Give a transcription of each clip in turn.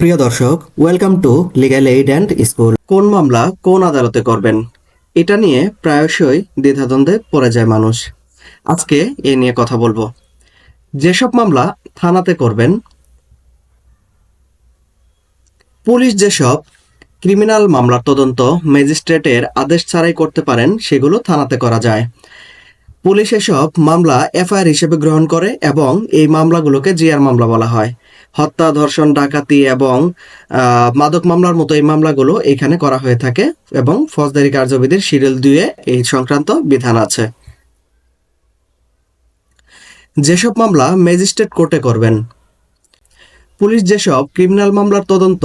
প্রিয় দর্শক, welcome to legal aid and school. কোন মামলা কোন আদালতে করবেন, এটা নিয়ে প্রায়শই দ্বিধাদ্বন্দ্বে পড়ে যায় মানুষ। আজকে এ নিয়ে কথা বলবো। যেসব মামলা থানাতে করবেন, পুলিশ যেসব ক্রিমিনাল মামলার তদন্ত ম্যাজিস্ট্রেটের আদেশ ছাড়াই করতে পারেন, সেগুলো থানাতে করা যায়। পুলিশ এসব মামলা এফআইআর হিসেবে গ্রহণ করে এবং এই মামলাগুলোকে জিআর মামলা বলা হয়। হত্যা, ধর্ষণ, ডাকাতি এবং মাদক মামলার মতো এই মামলাগুলো এখানে করা হয়ে থাকে এবং ফৌজদারি কার্যবিধির শিডিউল 2-এ এই সংক্রান্ত বিধান আছে। যেসব মামলা ম্যাজিস্ট্রেট কোর্টে করবেন, পুলিশ যেসব ক্রিমিনাল মামলার তদন্ত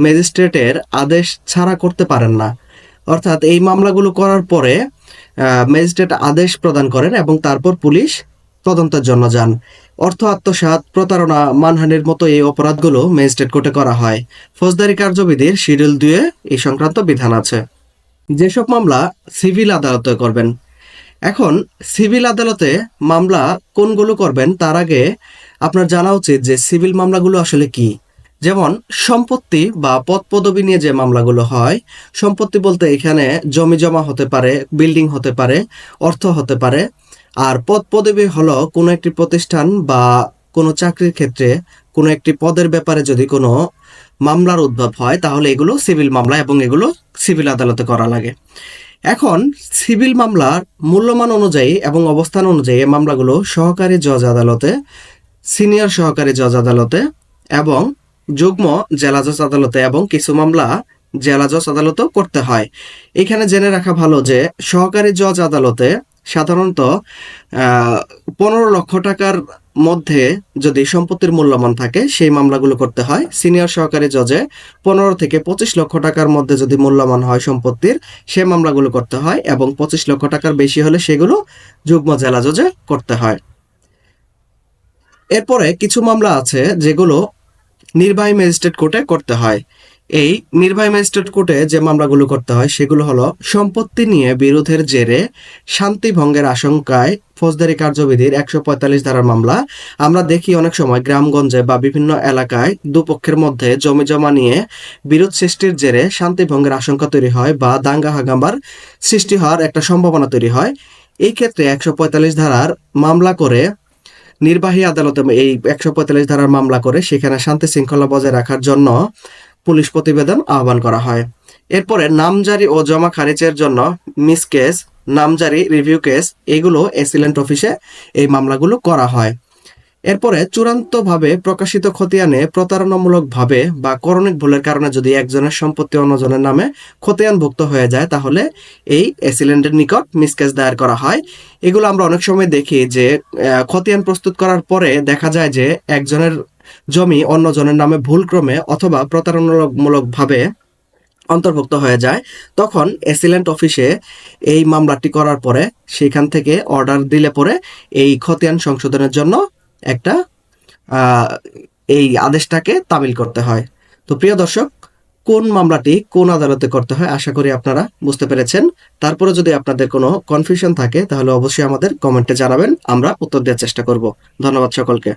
ম্যাজিস্ট্রেটের আদেশ ছাড়া করতে পারেন না, অর্থাৎ এই মামলাগুলো করার পরে ম্যাজিস্ট্রেট আদেশ প্রদান করেন এবং তারপর পুলিশ তদন্তের জন্য যান। অর্থ আত্মসাৎ, প্রতারণা, মানহানির মতো এই অপরাধগুলো ম্যাজিস্ট্রেট কোর্টে করা হয়। ফৌজদারি কার্যবিধির শিডিউল 2-এ এই সংক্রান্ত বিধান আছে। যেসব মামলা সিভিল আদালতে করবেন, এখন সিভিল আদালতে মামলা কোনগুলো করবেন তার আগে আপনার জানা উচিত যে সিভিল মামলাগুলো আসলে কি। যেমন সম্পত্তি বা পদ পদবি নিয়ে যে মামলাগুলো হয়, সম্পত্তি বলতে এখানে জমি জমা হতে পারে, বিল্ডিং হতে পারে, অর্থ হতে পারে। আর পদ পদবি হলো কোনো একটি প্রতিষ্ঠান বা কোনো চাকরির ক্ষেত্রে কোনো একটি পদের ব্যাপারে যদি কোনো মামলার উদ্ভব হয়, তাহলে এগুলো সিভিল মামলা এবং এগুলো সিভিল আদালতে করা লাগে। এখন সিভিল মামলার মূল্যমান অনুযায়ী এবং অবস্থান অনুযায়ী এই মামলাগুলো সহকারী জজ আদালতে, সিনিয়র সহকারী জজ আদালতে এবং যুগ্ম জেলা জজ আদালতে এবং কিছু মামলা জেলা জজ আদালতেও করতে হয়। এখানে জেনে রাখা ভালো যে সহকারী জজ আদালতে সাধারণত 15 লক্ষ টাকার মধ্যে যদি সম্পত্তির মূল্যমান থাকে সেই মামলাগুলো করতে হয়। সিনিয়র সহকারী জজে 15 থেকে 25 লক্ষ টাকার মধ্যে যদি মূল্যমান হয় সম্পত্তির, সে মামলাগুলো করতে হয় এবং 25 লক্ষ টাকার বেশি হলে সেগুলো যুগ্ম জেলা জজে করতে হয়। এরপরে কিছু মামলা আছে যেগুলো নির্বাহী ম্যাজিস্ট্রেট কোর্টে করতে হয়। এই নির্বাহী ম্যাজিস্ট্রেট কোর্টে যে মামলাগুলো করতে হয় সেগুলো হলো সম্পত্তি নিয়ে বিরোধের জেরে শান্তি ভঙ্গের আশঙ্কায় ফৌজদারি কার্যবিধির 145 ধারার মামলা। আমরা দেখি অনেক সময় গ্রামগঞ্জে বা বিভিন্ন এলাকায় দুপক্ষের মধ্যে জমি জমা নিয়ে বিরোধ সৃষ্টির জেরে শান্তি ভঙ্গের আশঙ্কা তৈরি হয় বা দাঙ্গা হাঙ্গামার সৃষ্টি হওয়ার একটা সম্ভাবনা তৈরি হয়। এই ক্ষেত্রে 145 ধারার মামলা করে নির্বাহী আদালতে এই 145 ধারার মামলা করে সেখানে শান্তি শৃঙ্খলা বজায় রাখার জন্য পুলিশ প্রতিবেদন আহ্বান করা হয়। এরপরে নামজারি ও জমা খারিজের জন্য মিস কেস, নামজারি, রিভিউ কেস, এগুলো এসিলেন্ট অফিসে এই মামলাগুলো করা হয়। এরপরে চূড়ান্তভাবে প্রকাশিত খতিয়ানে প্রতারণামূলকভাবে বা করণিক ভুলের কারণে যদি একজনের সম্পত্তি অন্যজনের নামে খতিয়ানভুক্ত হয়ে যায়, তাহলে এই এসিলেন্টের নিকট মিসকেস দায়ের করা হয়। এগুলো আমরা অনেক সময় দেখি যে খতিয়ান প্রস্তুত করার পরে দেখা যায় যে একজনের জমি অন্যজনের নামে ভুলক্রমে অথবা প্রতারণামূলকভাবে অন্তর্ভুক্ত হয়ে যায়। তখন এসিলেন্ট অফিসে এই মামলাটি করার পরে সেখান থেকে অর্ডার দিলে পরে এই খতিয়ান সংশোধনের জন্য একটা এই আদেশটাকে তামিল করতে হয়। তো প্রিয় দর্শক, কোন মামলাটি কোন আদালতে করতে হয় আশা করি আপনারা বুঝতে পেরেছেন। তারপরে যদি আপনাদের কোনো কনফিউশন থাকে তাহলে অবশ্যই আমাদের কমেন্টে জানাবেন, আমরা উত্তর দেওয়ার চেষ্টা করব। ধন্যবাদ সকলকে।